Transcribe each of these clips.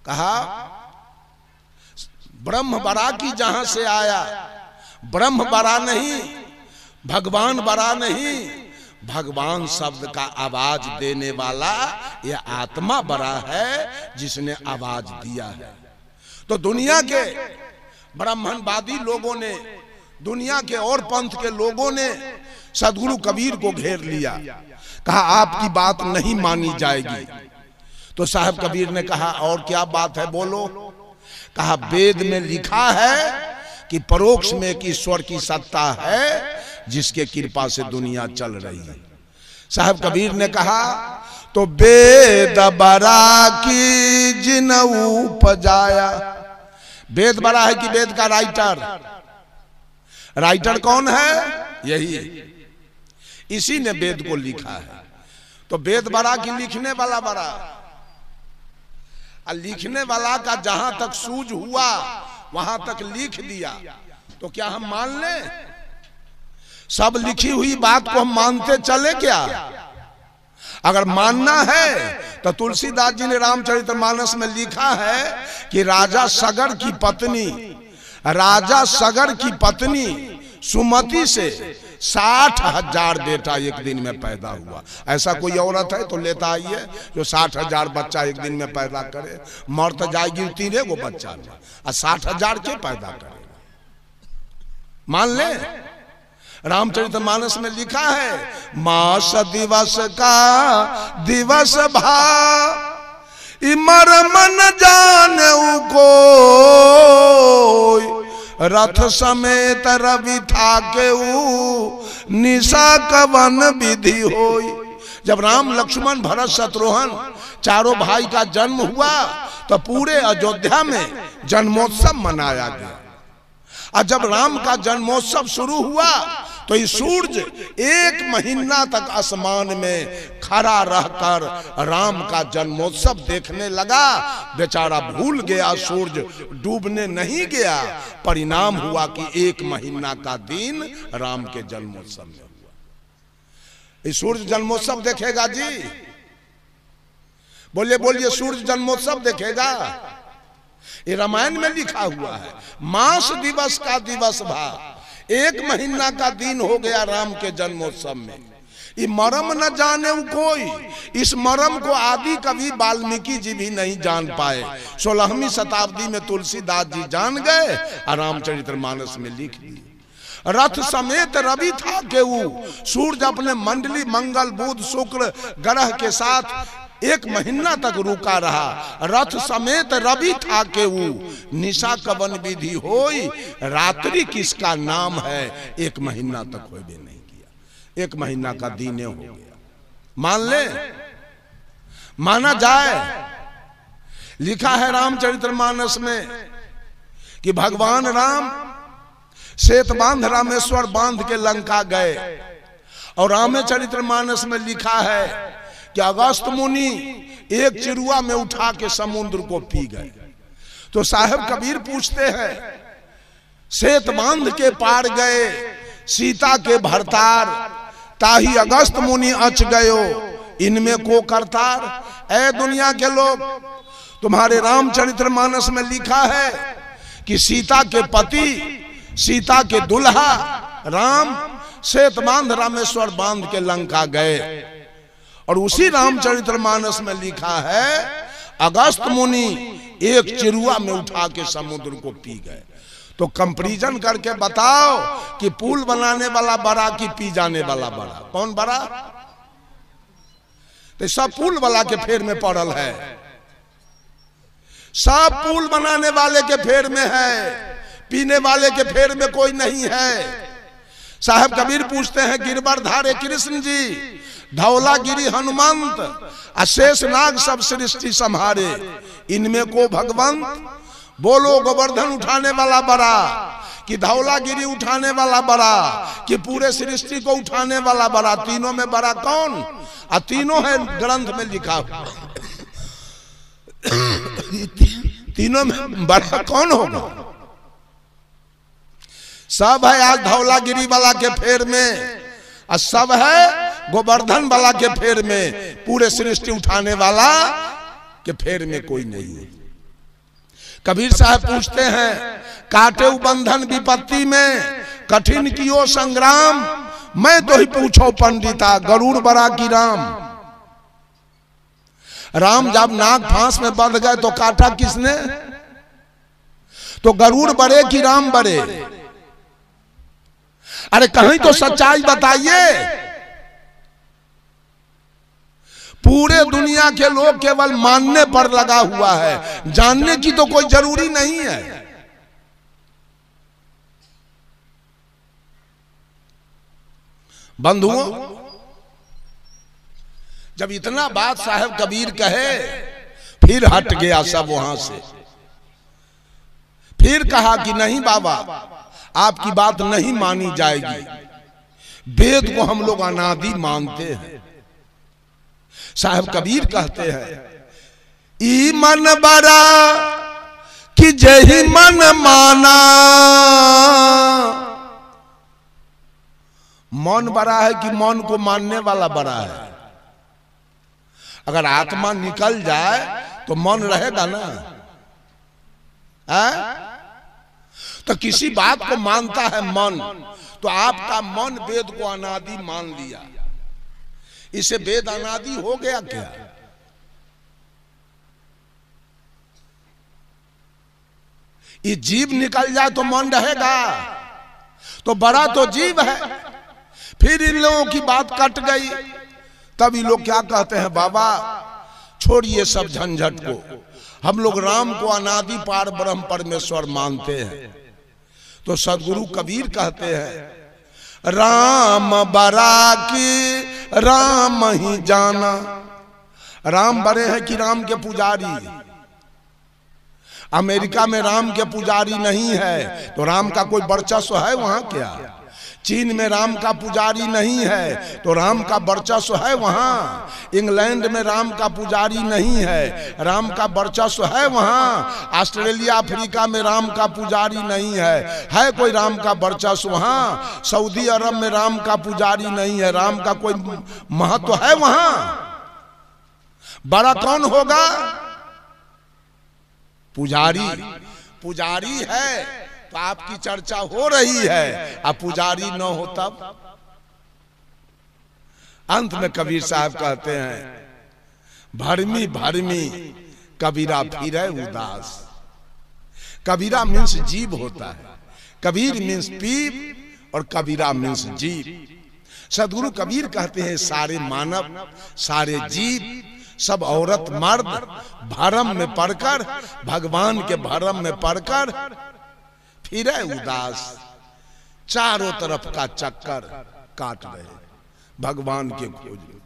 कहा ब्रह्म बरा की जहां से आया, ब्रह्म बरा नहीं, भगवान बरा नहीं, भगवान शब्द का आवाज देने वाला यह आत्मा बरा है जिसने आवाज दिया है। तो दुनिया के ब्राह्मणवादी लोगों ने, दुनिया के और पंथ के लोगों ने सदगुरु कबीर को घेर लिया, कहा आपकी बात नहीं मानी जाएगी। तो साहब कबीर ने कहा और क्या बात है बोलो। कहा वेद में लिखा है कि परोक्ष में एक ईश्वर की सत्ता है जिसके कृपा से दुनिया चल रही है। साहब कबीर ने कहा तो वेद बरा की जिनऊ पजाया। वेद बरा है कि वेद का राइटर? राइटर कौन है? यही, इसी ने वेद को लिखा है। तो वेद बरा की लिखने वाला बरा, लिखने वाला का जहां तक सूझ हुआ वहां तक लिख दिया। तो क्या हम मान लें? सब लिखी हुई बात को हम मानते चले क्या? अगर मानना है तो तुलसीदास जी ने रामचरितमानस में लिखा है कि राजा सगर की पत्नी, राजा सगर की पत्नी सुमति से 60,000 बेटा एक दिन में पैदा हुआ। ऐसा कोई औरत है तो लेता आइए जो 60,000 बच्चा एक दिन में पैदा करे। मर तो जाएगी 3 गो बच्चा में, और 60,000 के पैदा करे। मान ले, रामचरितमानस में लिखा है मास दिवस का दिवस भा इमर मन जाने को, रथ समेत रवि था के निशा कवन विधि होई। जब राम लक्ष्मण भरत शत्रुघ्न चारों भाई का जन्म हुआ तो पूरे अयोध्या में जन्मोत्सव मनाया गया। और जब राम का जन्मोत्सव शुरू हुआ तो ये सूरज 1 महीना तक आसमान में खड़ा रहकर राम का जन्मोत्सव देखने लगा। बेचारा भूल गया, सूरज डूबने नहीं गया। परिणाम हुआ कि 1 महीना का दिन राम के जन्मोत्सव में हुआ। ये सूरज जन्मोत्सव देखेगा जी? बोलिए बोलिए, सूरज जन्मोत्सव देखेगा? ये रामायण में लिखा हुआ है। मास दिवस का दिवस भा, 1 महीना का दिन हो गया राम के जन्मोत्सव में। ये मर्म न जाने कोई, इस मर्म को आदि कवि वाल्मीकि जी भी नहीं जान पाए। 16वीं शताब्दी में तुलसीदास जी जान गए और रामचरितमानस में लिख दिए। रथ समेत रवि था केऊ, सूरज अपने मंडली मंगल बुध शुक्र ग्रह के साथ 1 महीना तक रुका रहा। रथ समेत रवि था केऊ निशा कवन विधि होई, रात्रि किसका नाम है 1 महीना तक होए भी नहीं किया। 1 महीना का दिन हो गया। मान ले, माना जाए। लिखा है रामचरितमानस में कि भगवान राम श्वेत बांध रामेश्वर बांध के लंका गए। और रामचरितमानस में लिखा है कि अगस्त मुनि एक चिरुआ में उठा के समुद्र को पी गए। तो साहब कबीर पूछते हैं श्वेत बांध के पार गए सीता के भरतार, ताही अगस्त मुनि अच गयो इनमें को करतार। ऐ दुनिया के लोग, तुम्हारे रामचरितमानस में लिखा है कि सीता के पति, सीता के दुल्हा राम श्वेत बांध रामेश्वर बांध के लंका गए। और उसी रामचरितमानस में लिखा है अगस्त मुनि एक चिरुआ में उठा के समुद्र को पी गए। तो कंपैरिजन करके बताओ कि पुल बनाने वाला बड़ा कि पी जाने वाला बड़ा? कौन बड़ा? तो सब पुल वाला के फेर में पड़ल है, सब पुल बनाने वाले के फेर में है, पीने वाले के फेर में कोई नहीं है। साहब कबीर पूछते हैं गिरवरधारे कृष्ण जी, धौलागिरी हनुमंत, अशेष नाग सब सृष्टि संहारे, इनमें को भगवंत? बोलो गोवर्धन उठाने वाला बड़ा कि धौलागिरी उठाने वाला बड़ा कि पूरे सृष्टि को उठाने वाला बड़ा? तीनों में बड़ा कौन? और तीनों है ग्रंथ में लिखा। तीनों में बड़ा कौन होगा? सब है आज धौलागिरी वाला के फेर में, और सब है गोवर्धन वाला के फेर में। पूरे सृष्टि उठाने वाला के फेर में कोई नहीं है। कबीर साहब पूछते हैं, काटे बंधन विपत्ति में कठिन कियो संग्राम, मैं तो ही पूछो पंडिता गरुड़ बड़ा की राम। राम जब नाग फांस में बंध गए तो काटा किसने? तो गरुड़ बड़े कि राम बड़े? अरे कहीं तो सच्चाई बताइए। पूरे दुनिया के लोग केवल मानने पर लगा हुआ है, जानने की तो कोई जरूरी नहीं है। बंधुओं, जब इतना बात साहब कबीर कहे, फिर हट गया सब वहां से। फिर कहा कि नहीं बाबा, आपकी बात नहीं मानी जाएगी, वेद को हम लोग अनादि मानते हैं। साहब कबीर कहते हैं, ई मन बड़ा कि जही मन माना। मन बड़ा है कि मन को मानने वाला बड़ा है? अगर आत्मा निकल जाए तो मन रहेगा ना? तो किसी बात को मानता है मन, तो आपका मन वेद को अनादि मान लिया, इसे वेद अनादि हो गया क्या? ये जीव निकल जाए तो मन रहेगा? तो बड़ा तो जीव है। फिर इन लोगों की बात कट गई, तब ये लोग क्या कहते हैं, बाबा छोड़िए सब झंझट को, हम लोग राम को अनादि पार ब्रह्म परमेश्वर मानते हैं। तो सदगुरु कबीर कहते हैं, राम बरा की राम ही जाना। राम बड़े हैं कि राम के पुजारी? अमेरिका में राम के पुजारी नहीं है तो राम का कोई वर्चस्व है वहां क्या? चीन में राम का पुजारी नहीं है तो राम का वर्चस्व है वहां? इंग्लैंड में राम का पुजारी नहीं है, राम का वर्चस्व है वहां? ऑस्ट्रेलिया अफ्रीका में राम का पुजारी नहीं है कोई राम का वर्चस्व वहां? सऊदी अरब में राम का पुजारी नहीं है, राम का कोई महत्व है वहां? बड़ा कौन होगा? पुजारी। पुजारी है तो आपकी चर्चा हो रही है, अब पुजारी न हो तब? अंत में कबीर साहब कहते हैं, भरमी भरमी कबीरा फिरे उदास। कबीरा मीन्स जीव होता है, कबीर मीन्स पीप और कबीरा मीन्स जीव। सदगुरु कबीर कहते हैं, सारे मानव सारे जीव सब औरत मर्द भरम में पड़कर, भगवान के भरम में पड़कर फिरे उदास, चारों तरफ का चक्कर काट रहे भगवान के खोज में।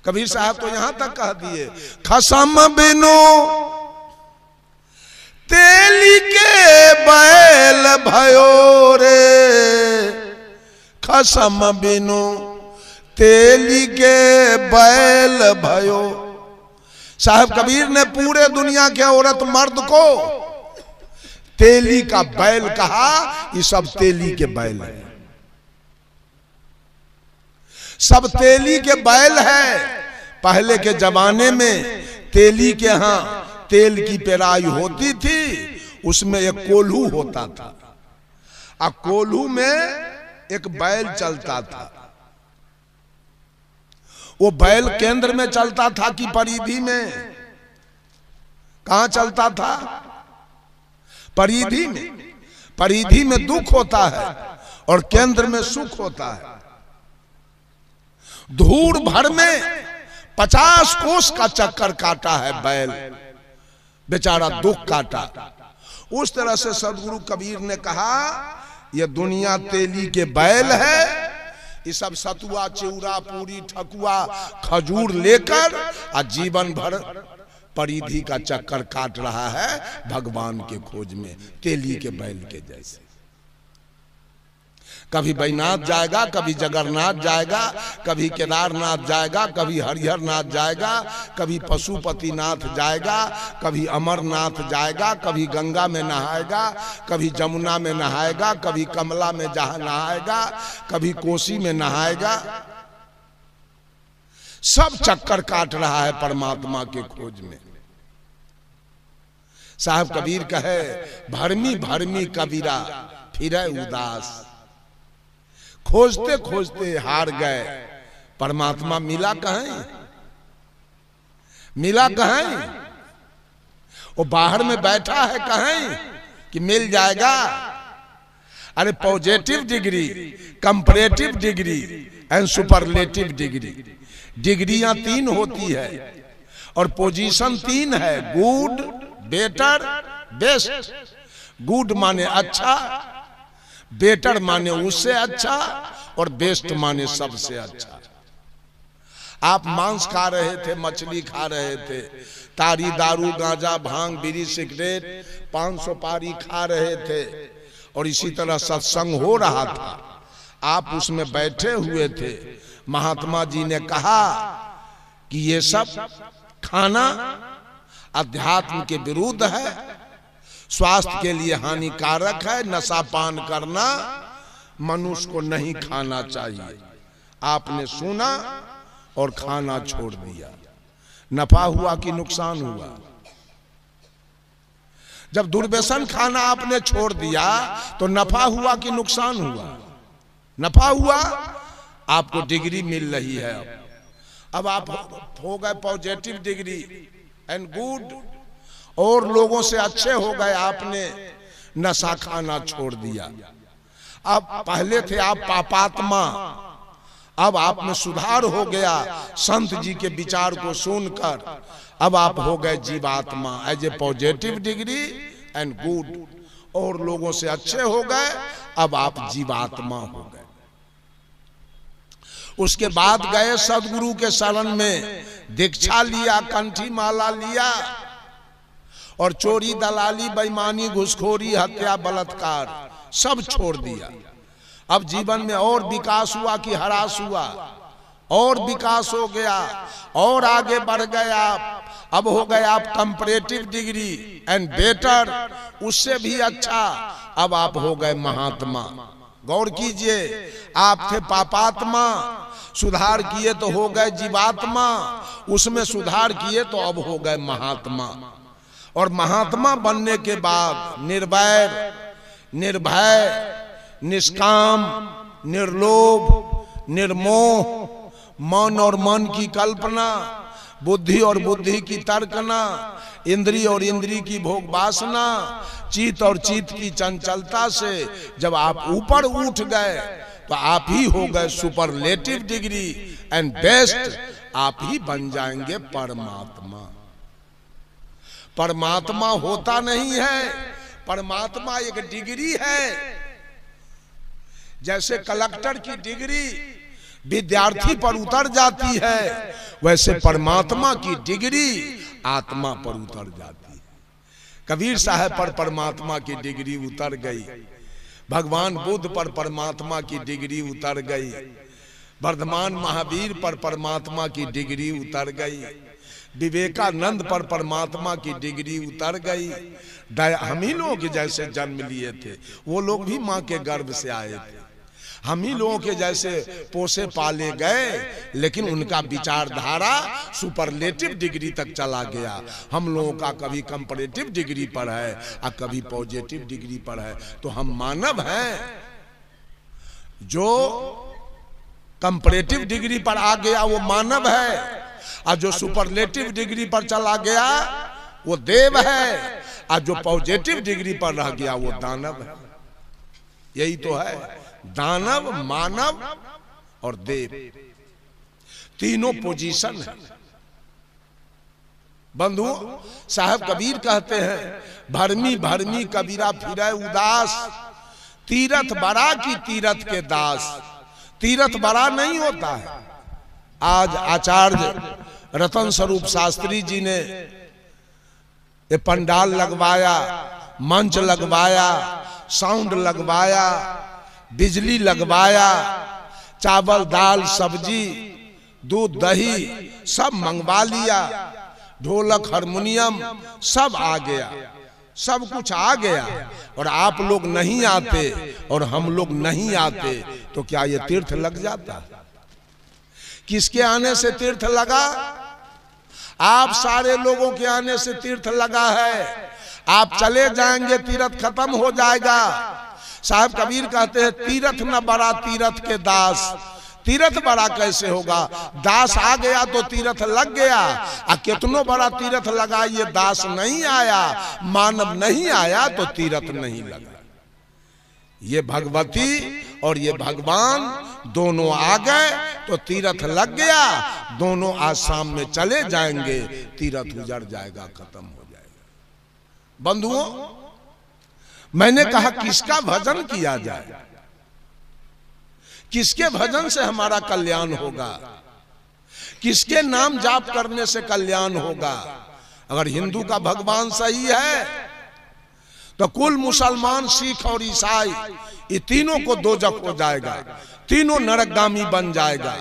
कबीर साहब तो यहां तक कह दिए, खसम बिनो तेली के बैल भयो रे, खसम बिनो तेली के बैल भयो। साहब कबीर ने पूरे दुनिया के औरत मर्द को तेली का बैल कहा। ये सब तेली के बैल है, सब तेली के बैल है। पहले के जमाने में तेली के यहां तेल की पेराई होती थी, उसमें एक कोल्हू होता था, और कोल्हू में एक बैल चलता था। वो बैल केंद्र में चलता था कि परिधि में? कहां चलता था? परिधि में। परिधि में दुख होता है और केंद्र में सुख होता है। धूड़ भर में 50 कोस का चक्कर काटा है बैल, बेचारा दुख काटा। उस तरह से सदगुरु कबीर ने कहा, यह दुनिया तेली के बैल है, ये सब सतुआ चिउरा पूरी ठकुआ खजूर लेकर और जीवन भर परिधि का चक्कर काट रहा है भगवान के खोज में, तेली के बैल के जैसे। कभी बैनाथ जाएगा, कभी जगन्नाथ जाएगा, कभी केदारनाथ जाएगा, कभी हरिहरनाथ जाएगा, कभी पशुपतिनाथ जाएगा, कभी अमरनाथ जाएगा, कभी गंगा में नहाएगा, कभी जमुना में नहाएगा, कभी कमला में नहाएगा, कभी कोसी में नहाएगा। सब चक्कर काट रहा है परमात्मा के खोज में। साहब कबीर कहे भरमी भरमी कबीरा फिरे उदास, खोजते खोजते हार गए, परमात्मा मिला कहीं, मिला कहीं? वो बाहर में बैठा है कहीं कि मिल जाएगा? अरे positive degree, comparative degree and superlative degree, डिग्रियां 3 होती है और पोजीशन 3 है, गुड, बेटर, बेस्ट। गुड माने अच्छा, बेटर माने उससे अच्छा, और बेस्ट माने सबसे अच्छा। आप मांस खा रहे थे, मछली खा रहे थे, तारी, दारू, गांजा, भांग, बीड़ी, सिगरेट, 500 पारी खा रहे थे, और इसी तरह सत्संग हो रहा था, आप उसमें बैठे हुए थे। महात्मा जी ने कहा कि ये सब खाना अध्यात्म के विरुद्ध है, स्वास्थ्य के लिए हानिकारक है, नशा पान करना मनुष्य को नहीं खाना चाहिए। आपने सुना और खाना छोड़ दिया, नफा हुआ कि नुकसान हुआ? जब दुर्व्यसन खाना आपने छोड़ दिया तो नफा हुआ कि नुकसान हुआ? नफा हुआ। आपको डिग्री मिल रही है, अब आप हो गए पॉजिटिव डिग्री एंड गुड, और लोगों से अच्छे हो गए, आपने नशा खाना छोड़ दिया। अब पहले थे आप पापात्मा, अब आप में सुधार हो गया संत जी के विचार को सुनकर, अब आप हो गए जीवात्मा as a positive degree and good, और लोगों से अच्छे हो गए, अब आप जीवात्मा हो गए। उसके बाद गए सदगुरु के शरण में, दीक्षा लिया, कंठी माला लिया, और चोरी, दलाली, बेईमानी, घुसखोरी, हत्या, बलात्कार सब छोड़ दिया। अब जीवन में और विकास हुआ कि ह्रास हुआ? और विकास हो गया और आगे बढ़ गए आप। अब हो गए आप कंपैरेटिव डिग्री एंड बेटर, उससे भी अच्छा, अब आप हो गए महात्मा। गौर कीजिए, आप थे पापात्मा, सुधार किए तो हो गए जीवात्मा, उसमें सुधार किए तो अब हो गए महात्मा। और महात्मा बनने के बाद निर्वैर, निर्भय, निष्काम, निर्लोभ, निर्मोह, मन और मन की कल्पना, बुद्धि और बुद्धि की तर्कना, इंद्रिय और इंद्रिय की भोग वासना, चित्त और चित्त की चंचलता से जब आप ऊपर उठ गए तो आप ही हो गए सुपरलेटिव डिग्री एंड बेस्ट, आप ही बन जाएंगे परमात्मा। परमात्मा होता नहीं है, परमात्मा एक डिग्री है। जैसे कलेक्टर की डिग्री विद्यार्थी पर उतर जाती है, वैसे परमात्मा की डिग्री आत्मा पर उतर जाती है। कबीर साहब पर परमात्मा की डिग्री उतर गई, भगवान बुद्ध पर परमात्मा की डिग्री उतर गई, वर्धमान महावीर पर परमात्मा की डिग्री उतर गई, विवेकानंद पर परमात्मा की डिग्री उतर गई। हम ही लोगों के जैसे जन्म लिए थे, वो लोग भी माँ के गर्भ से आए थे। हम ही लोगों के जैसे पोसे पाले गए, लेकिन उनका विचारधारा सुपरलेटिव डिग्री तक चला गया। हम लोगों का कभी कंपैरेटिव डिग्री पर है और कभी पॉजिटिव डिग्री पर है। तो हम मानव हैं। जो कंपैरेटिव डिग्री पर आ गया वो मानव है, और जो सुपरलेटिव डिग्री पर चला गया वो देव है, और जो पॉजिटिव डिग्री पर रह गया वो दानव है। यही तो है, दानव, मानव और देव, तीनों पोजीशन है। बंधु, साहब कबीर कहते हैं, भरमी भरमी कबीरा फिरे उदास, तीरथ बड़ा की तीरथ के दास। तीरथ बड़ा नहीं होता है। आज आचार्य रतन स्वरूप शास्त्री जी ने ये पंडाल लगवाया, मंच लगवाया, साउंड लगवाया, बिजली लगवाया, चावल दाल सब्जी दूध दही सब मंगवा लिया, ढोलक हारमोनियम सब आ गया, सब कुछ आ गया, और आप लोग नहीं आते और हम लोग नहीं आते तो क्या ये तीर्थ लग जाता? किसके आने से तीर्थ लगा? आप सारे लोगों के आने से तीर्थ लगा है। आप चले जाएंगे तीरथ खत्म हो जाएगा। साहब कबीर कहते हैं तीरथ न बड़ा तीरथ के दास। तीरथ बड़ा कैसे होगा? दास आ गया तो तीरथ लग गया। कितनो बड़ा तीरथ लगा, ये दास नहीं आया, मानव नहीं आया तो तीरथ नहीं लगा। ये भगवती और ये भगवान दोनों आ गए तो तीरथ लग गया। दोनों आसाम में चले जाएंगे, तीरथ उजड़ जाएगा, खत्म हो जाएगा। बंधुओं, मैंने कहा किसका भजन किया जाए, किसके भजन से हमारा कल्याण होगा, किसके नाम जाप करने से कल्याण होगा। अगर हिंदू का भगवान सही है तो कुल मुसलमान, सिख और ईसाई ये तीनों को दोजख हो जाएगा, तीनों नरकगामी बन जाएगा।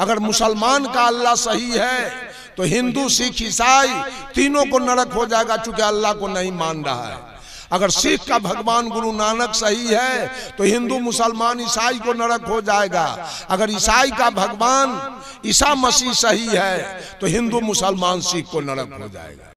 अगर मुसलमान का अल्लाह सही है तो हिंदू, सिख, ईसाई तीनों को नरक हो जाएगा, चूंकि अल्लाह को नहीं मान रहा है। अगर सिख का भगवान गुरु नानक सही है तो हिंदू, मुसलमान, ईसाई को नरक हो जाएगा। अगर ईसाई का भगवान ईसा मसीह सही है तो हिंदू, मुसलमान, सिख को नरक हो जाएगा।